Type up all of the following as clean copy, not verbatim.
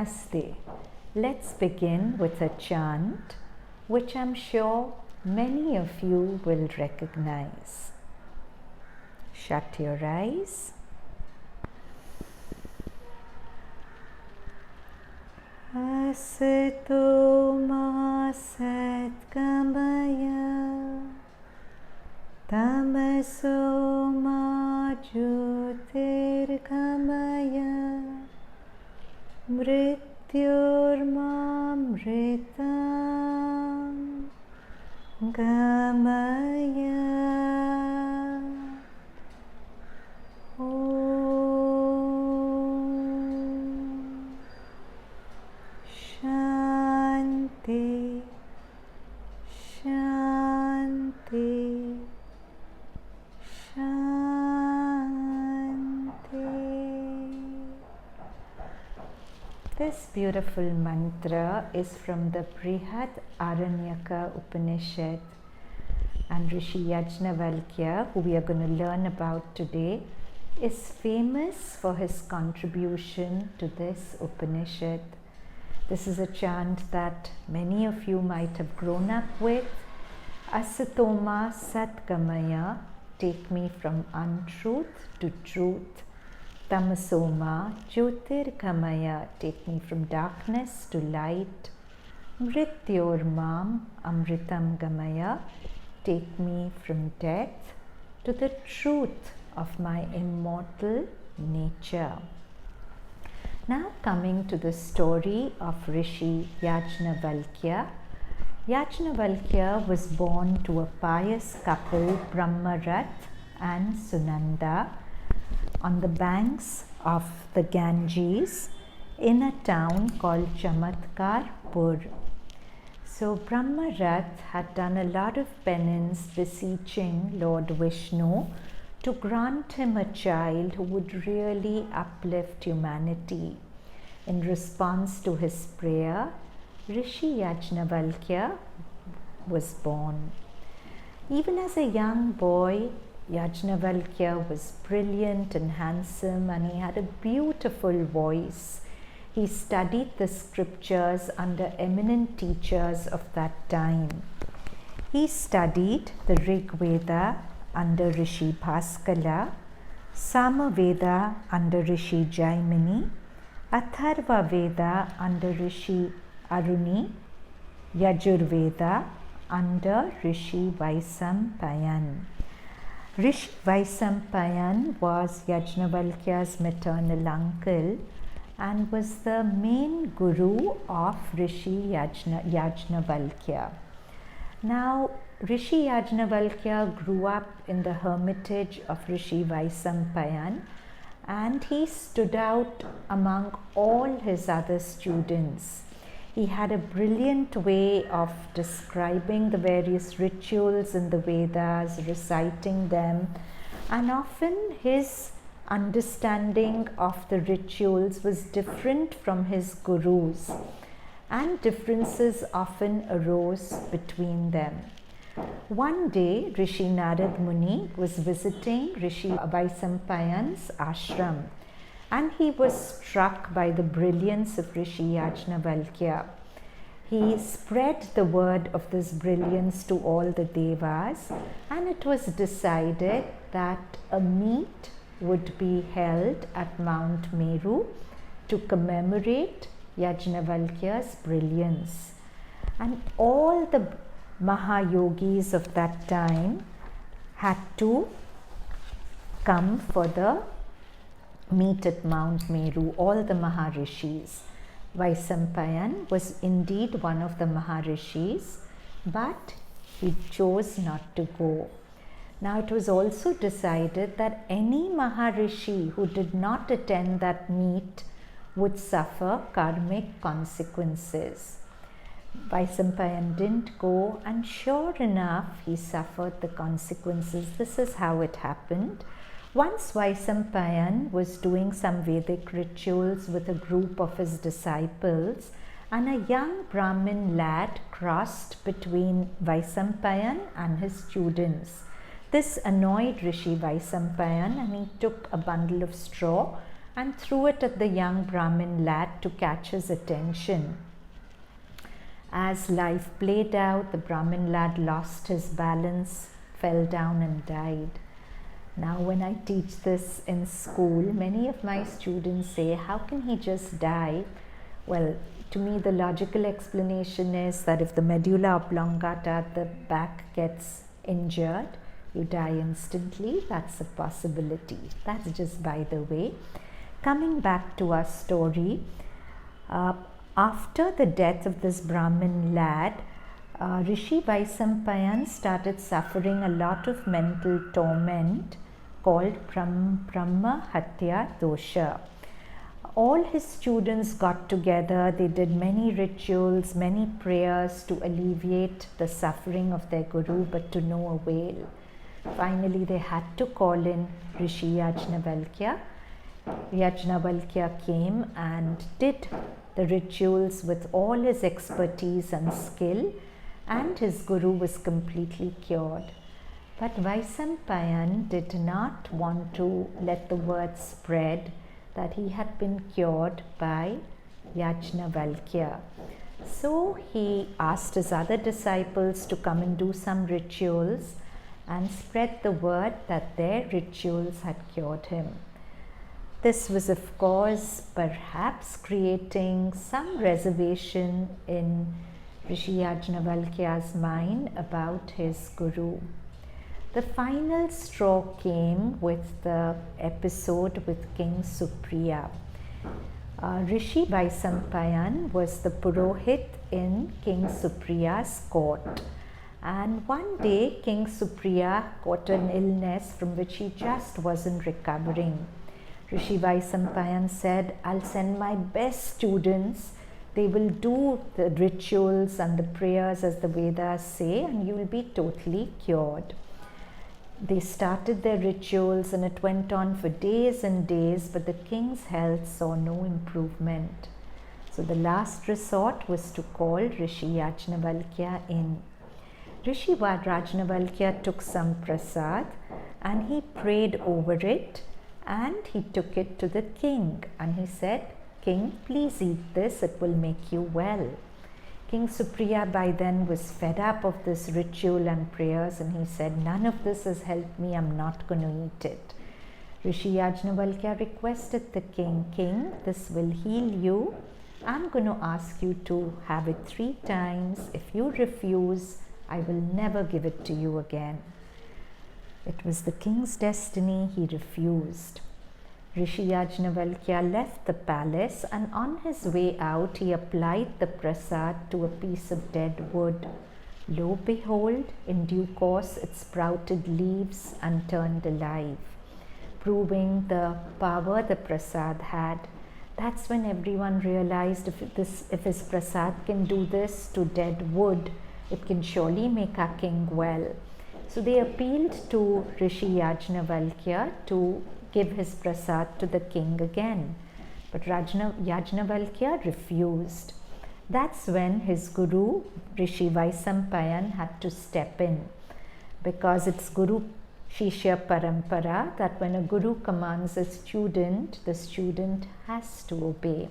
Namaste. Let's begin with a chant which I'm sure many of you will recognize. Shut your eyes. Asato ma sat gamaya, tamaso ma jyotirgamaya, mrityurmamritam gamaya. Shanti, Shanti, Shanti. This beautiful mantra is from the Brihad Aranyaka Upanishad, and Rishi Yajnavalkya, who we are going to learn about today, is famous for his contribution to this Upanishad. This is a chant that many of you might have grown up with. Asatoma Satgamaya, take me from untruth to truth. Tamasoma Jyotirgamaya, take me from darkness to light. Mrityormam Amritam Gamaya, take me from death to the truth of my immortal nature. Now coming to the story of Rishi Yajnavalkya. Yajnavalkya was born to a pious couple, Brahmarat and Sunanda, on the banks of the Ganges in a town called Chamatkarpur. So Brahmarat had done a lot of penance beseeching Lord Vishnu to grant him a child who would really uplift humanity. In response to his prayer, Rishi Yajnavalkya was born. Even as a young boy, Yajnavalkya was brilliant and handsome, and he had a beautiful voice. He studied the scriptures under eminent teachers of that time. He studied the Rig Veda under Rishi Bhaskala, Samaveda under Rishi Jaimini, Atharva Veda under Rishi Aruni, Yajurveda under Rishi Vaisampayan. Rishi Vaisampayan was Yajnavalkya's maternal uncle and was the main guru of Rishi Yajnavalkya. Now, Rishi Yajnavalkya grew up in the hermitage of Rishi Vaisampayan, and he stood out among all his other students. He had a brilliant way of describing the various rituals in the Vedas, reciting them, and often his understanding of the rituals was different from his gurus, and differences often arose between them. One day, Rishi Narad Muni was visiting Rishi Vaisampayan's ashram, and he was struck by the brilliance of Rishi Yajnavalkya. He spread the word of this brilliance to all the devas, and it was decided that a meet would be held at Mount Meru to commemorate Yajnavalkya's brilliance. And all the Mahayogis of that time had to come for the meet at Mount Meru, all the Maharishis. Vaisampayan was indeed one of the Maharishis, but he chose not to go. Now it was also decided that any Maharishi who did not attend that meet would suffer karmic consequences. Vaisampayan didn't go, and sure enough, he suffered the consequences. This is how it happened. Once Vaisampayan was doing some Vedic rituals with a group of his disciples, and a young Brahmin lad crossed between Vaisampayan and his students. This annoyed Rishi Vaisampayan, and he took a bundle of straw and threw it at the young Brahmin lad to catch his attention. As life played out, the Brahmin lad lost his balance, fell down and died. Now when I teach this in school, many of my students say, how can he just die? Well, to me the logical explanation is that if the medulla oblongata at the back gets injured, you die instantly. That's a possibility. That's just by the way. Coming back to our story, after the death of this Brahmin lad, Rishi Vaisampayan started suffering a lot of mental torment called Brahma Hatya Dosha. All his students got together, they did many rituals, many prayers to alleviate the suffering of their guru, but to no avail. Finally, they had to call in Rishi Yajnavalkya. Yajnavalkya came and did the rituals with all his expertise and skill, and his guru was completely cured. But Vaisampayan did not want to let the word spread that he had been cured by Yajnavalkya. So he asked his other disciples to come and do some rituals and spread the word that their rituals had cured him. This was, of course, perhaps creating some reservation in Rishi Yajnavalkya's mind about his guru. The final straw came with the episode with King Supriya. Rishi Vaisampayan was the Purohit in King Supriya's court. And one day King Supriya caught an illness from which he just wasn't recovering. Rishi Vaisampayan said, I'll send my best students. They will do the rituals and the prayers as the Vedas say, and you will be totally cured. They started their rituals and it went on for days and days, but the king's health saw no improvement. So the last resort was to call Rishi Yajnavalkya in. Rishi Yajnavalkya took some prasad and he prayed over it and he took it to the king and he said, King, please eat this, it will make you well. King Supriya by then was fed up of this ritual and prayers and he said, none of this has helped me, I'm not going to eat it. Rishi Yajnavalkya requested the king, King, this will heal you. I'm going to ask you to have it 3 times. If you refuse, I will never give it to you again. It was the king's destiny, he refused. Rishi Yajnavalkya left the palace and on his way out he applied the prasad to a piece of dead wood. Lo behold, in due course it sprouted leaves and turned alive, proving the power the prasad had. That's when everyone realized if his prasad can do this to dead wood, it can surely make our king well. So they appealed to Rishi Yajnavalkya to give his prasad to the king again. But Yajnavalkya refused. That's when his guru, Rishi Vaisampayan, had to step in, because it's Guru Shishya Parampara that when a guru commands a student, the student has to obey.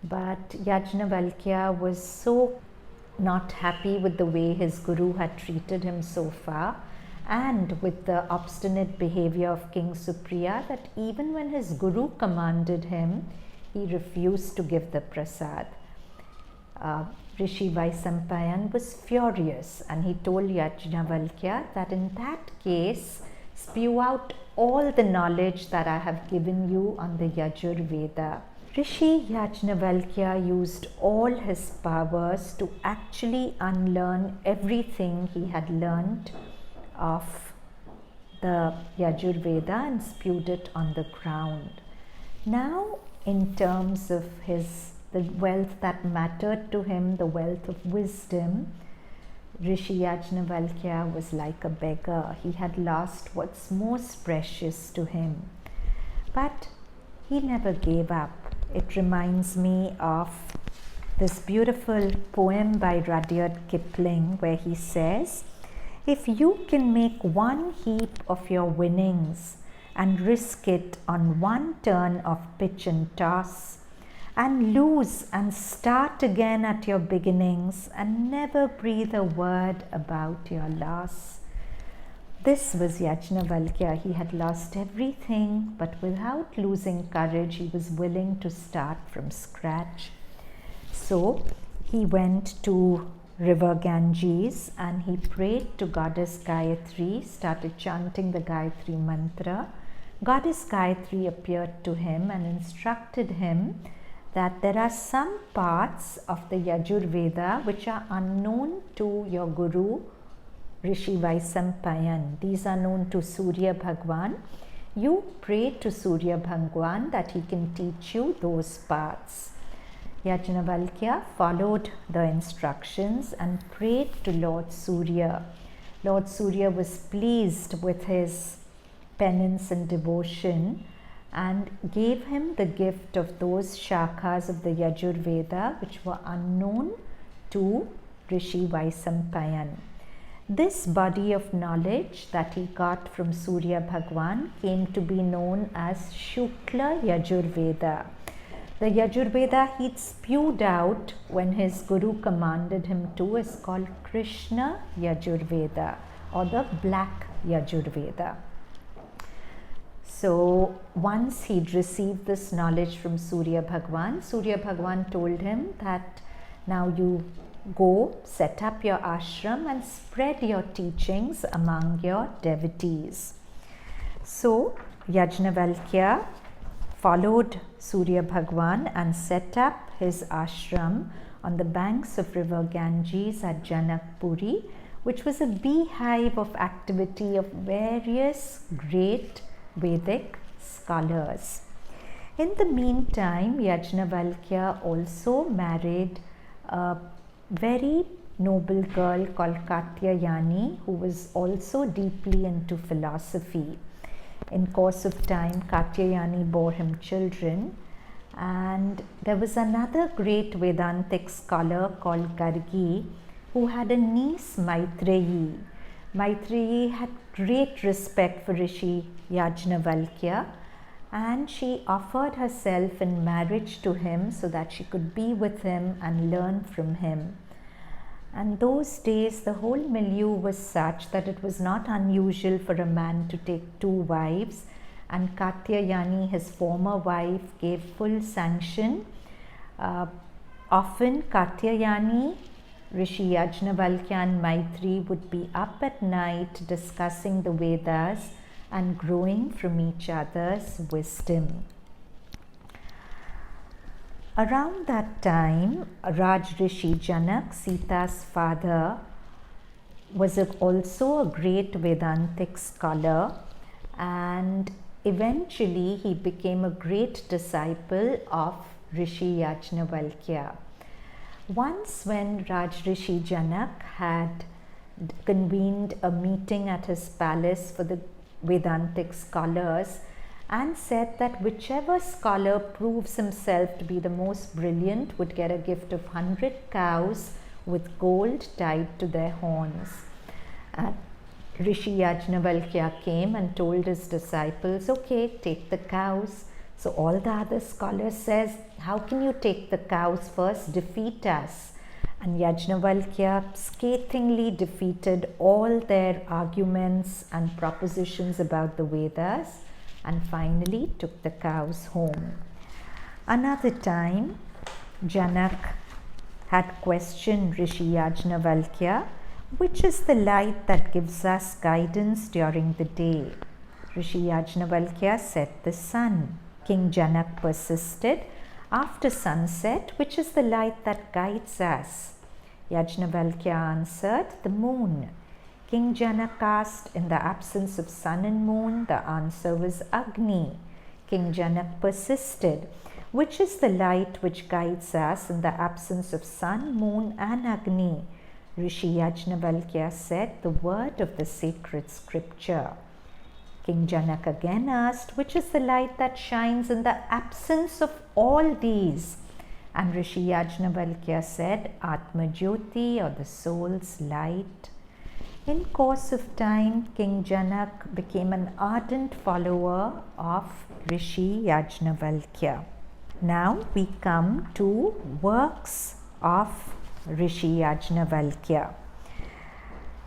But Yajnavalkya was so not happy with the way his guru had treated him so far, and with the obstinate behavior of King Supriya, that even when his guru commanded him, he refused to give the prasad. Rishi Vaisampayan was furious and he told Yajnavalkya that in that case, spew out all the knowledge that I have given you on the Yajurveda. Rishi Yajnavalkya used all his powers to actually unlearn everything he had learned of the Yajurveda and spewed it on the ground. Now, in terms of the wealth that mattered to him, the wealth of wisdom, Rishi Yajnavalkya was like a beggar. He had lost what's most precious to him. But he never gave up. It reminds me of this beautiful poem by Rudyard Kipling where he says, if you can make one heap of your winnings and risk it on one turn of pitch and toss, and lose and start again at your beginnings, and never breathe a word about your loss. This was Yajnavalkya. He had lost everything, but without losing courage, he was willing to start from scratch. So he went to river Ganges and he prayed to Goddess Gayatri, started chanting the Gayatri mantra. Goddess Gayatri appeared to him and instructed him that there are some parts of the Yajurveda which are unknown to your Guru, Rishi Vaisampayan. These are known to Surya Bhagwan. You pray to Surya Bhagwan that he can teach you those parts. Yajnavalkya followed the instructions and prayed to Lord Surya. Lord Surya was pleased with his penance and devotion and gave him the gift of those shakhas of the Yajurveda which were unknown to Rishi Vaisampayan. This body of knowledge that he got from Surya Bhagwan came to be known as Shukla Yajurveda. The Yajurveda he'd spewed out when his Guru commanded him to is called Krishna Yajurveda or the Black Yajurveda. So once he'd received this knowledge from Surya Bhagwan told him that now you go set up your ashram and spread your teachings among your devotees. So Yajnavalkya followed Surya Bhagwan and set up his ashram on the banks of river Ganges at Janakpuri, which was a beehive of activity of various great Vedic scholars. In the meantime, Yajnavalkya also married a very noble girl called Katyayani, who was also deeply into philosophy. In course of time, Katyayani bore him children, and there was another great Vedantic scholar called Gargi who had a niece, Maitreyi. Maitreyi had great respect for Rishi Yajnavalkya, and she offered herself in marriage to him so that she could be with him and learn from him. And those days the whole milieu was such that it was not unusual for a man to take 2 wives, and Katyayani, his former wife, gave full sanction. Often Katyayani, Rishi Yajnavalkya and Maitri would be up at night discussing the Vedas and growing from each other's wisdom. Around that time, Raj Rishi Janak, Sita's father, was also a great Vedantic scholar, and eventually he became a great disciple of Rishi Yajnavalkya. Once when Raj Rishi Janak had convened a meeting at his palace for the Vedantic scholars and said that whichever scholar proves himself to be the most brilliant would get a gift of 100 cows with gold tied to their horns. Rishi Yajnavalkya came and told his disciples, okay, take the cows. So all the other scholars says, how can you take the cows first? Defeat us. And Yajnavalkya scathingly defeated all their arguments and propositions about the Vedas and finally took the cows home. Another time, Janak had questioned Rishi Yajnavalkya, which is the light that gives us guidance during the day? Rishi Yajnavalkya said, the sun. King Janak persisted, after sunset, which is the light that guides us? Yajnavalkya answered, the moon. King Janak asked, in the absence of sun and moon, the answer was Agni. King Janak persisted, which is the light which guides us in the absence of sun, moon and Agni? Rishi Yajnavalkya said, the word of the sacred scripture. King Janak again asked, which is the light that shines in the absence of all these? And Rishi Yajnavalkya said, Atma Jyoti, or the soul's light. In course of time, King Janak became an ardent follower of Rishi Yajnavalkya. Now we come to works of Rishi Yajnavalkya.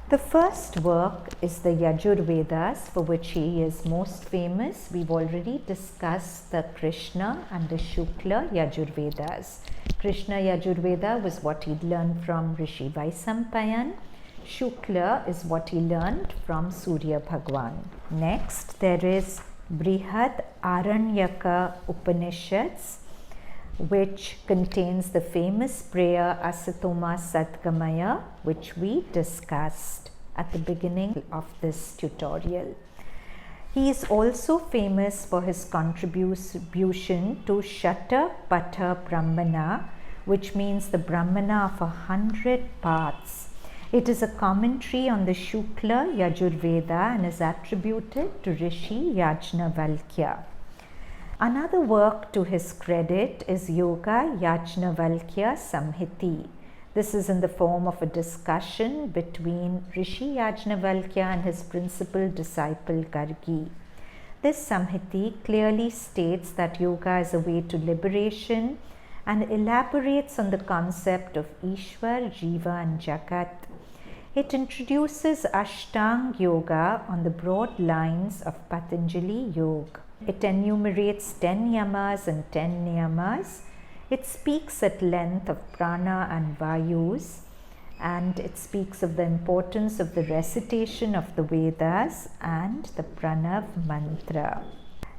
The first work is the Yajurvedas, for which he is most famous. We've already discussed the Krishna and the Shukla Yajurvedas. Krishna Yajurveda was what he'd learned from Rishi Vaisampayan. Shukla is what he learned from Surya Bhagwan. Next, there is Brihad Aranyaka Upanishads, which contains the famous prayer Asatoma Satgamaya, which we discussed at the beginning of this tutorial. He is also famous for his contribution to Shata Pata Brahmana, which means the Brahmana of 100 paths. It is a commentary on the Shukla Yajurveda and is attributed to Rishi Yajnavalkya. Another work to his credit is Yoga Yajnavalkya Samhiti. This is in the form of a discussion between Rishi Yajnavalkya and his principal disciple Gargi. This Samhiti clearly states that yoga is a way to liberation and elaborates on the concept of Ishwar, Jiva and Jagat. It introduces Ashtang Yoga on the broad lines of Patanjali Yoga. It enumerates 10 yamas and 10 niyamas. It speaks at length of prana and vayus, and it speaks of the importance of the recitation of the Vedas and the Pranav mantra.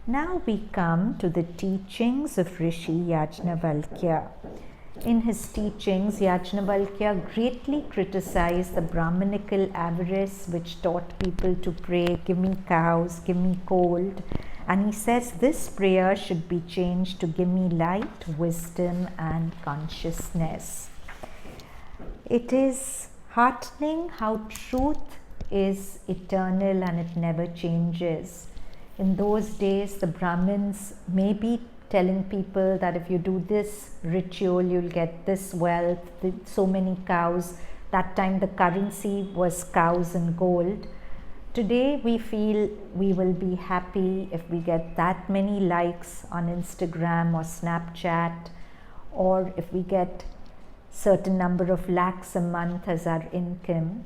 Now we come to the teachings of Rishi Yajnavalkya. In his teachings, Yajnavalkya greatly criticized the Brahmanical avarice which taught people to pray, "Give me cows, give me gold." And he says this prayer should be changed to "Give me light, wisdom and consciousness." It is heartening how truth is eternal and it never changes. In those days, the Brahmins may be telling people that if you do this ritual, you'll get this wealth, so many cows. That time the currency was cows and gold. Today we feel we will be happy if we get that many likes on Instagram or Snapchat, or if we get certain number of lakhs a month as our income.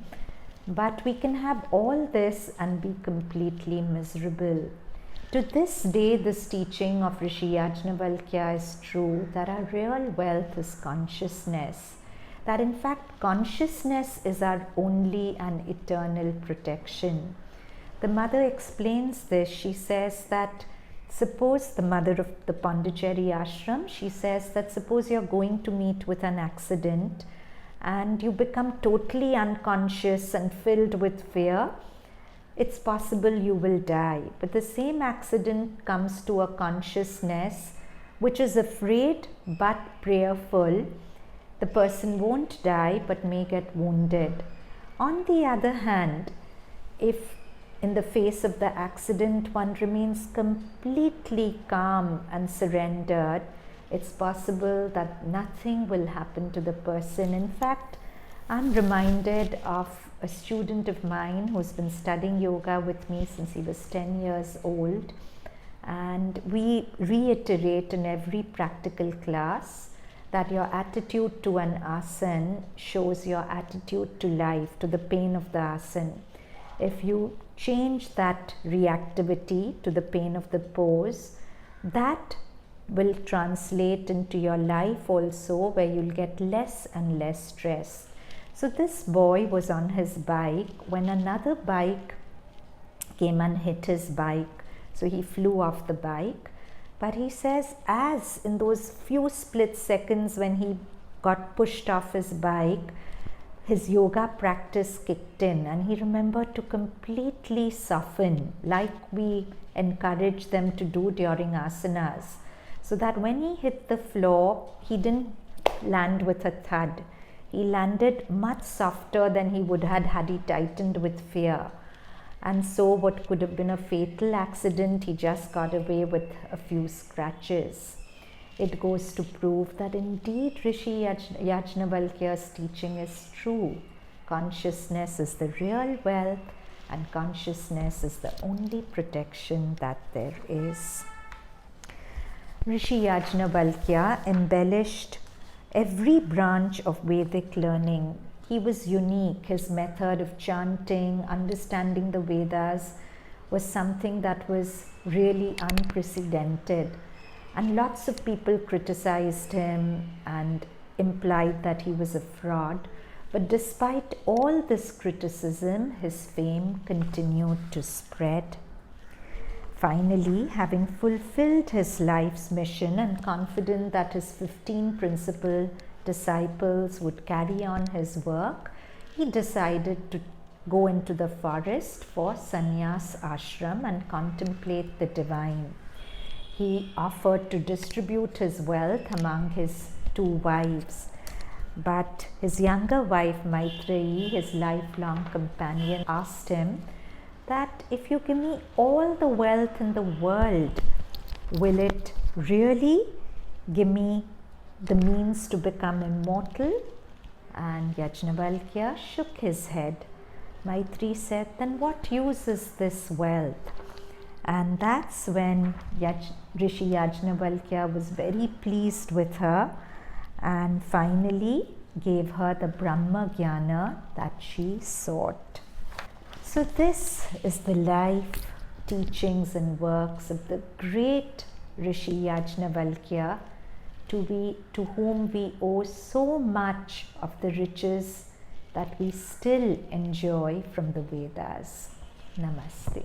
But we can have all this and be completely miserable. To this day, this teaching of Rishi Yajnavalkya is true, that our real wealth is consciousness. That in fact, consciousness is our only and eternal protection. The mother explains this. She says that suppose, the mother of the Pondicherry ashram, she says that suppose you're going to meet with an accident and you become totally unconscious and filled with fear, it's possible you will die. But the same accident comes to a consciousness which is afraid but prayerful. The person won't die but may get wounded. On the other hand, if in the face of the accident one remains completely calm and surrendered, it's possible that nothing will happen to the person. In fact, I'm reminded of a student of mine who's been studying yoga with me since he was 10 years old, and we reiterate in every practical class that your attitude to an asana shows your attitude to life, to the pain of the asana. If you change that reactivity to the pain of the pose, that will translate into your life also, where you'll get less and less stress. So this boy was on his bike when another bike came and hit his bike. So he flew off the bike. But he says, as in those few split seconds when he got pushed off his bike, his yoga practice kicked in and he remembered to completely soften, like we encourage them to do during asanas, so that when he hit the floor, he didn't land with a thud. He landed much softer than he would have had he tightened with fear. And so what could have been a fatal accident, he just got away with a few scratches. It goes to prove that indeed Rishi Yajnavalkya's teaching is true. consciousness is the real wealth, and consciousness is the only protection that there is. Rishi Yajnavalkya embellished every branch of Vedic learning. He was unique. His method of chanting, understanding the Vedas was something that was really unprecedented. And lots of people criticized him and implied that he was a fraud. But despite all this criticism, his fame continued to spread. Finally, having fulfilled his life's mission and confident that his 15 principal disciples would carry on his work, he decided to go into the forest for sannyas ashram and contemplate the divine. He offered to distribute his wealth among his 2 wives. But his younger wife Maitreyi, his lifelong companion, asked him that if you give me all the wealth in the world, will it really give me the means to become immortal? And Yajnavalkya shook his head. Maitreyi said, then what use is this wealth? And that's when Rishi Yajnavalkya was very pleased with her and finally gave her the Brahma Jnana that she sought. So this is the life, teachings and works of the great Rishi Yajnavalkya, to whom we owe so much of the riches that we still enjoy from the Vedas. Namaste.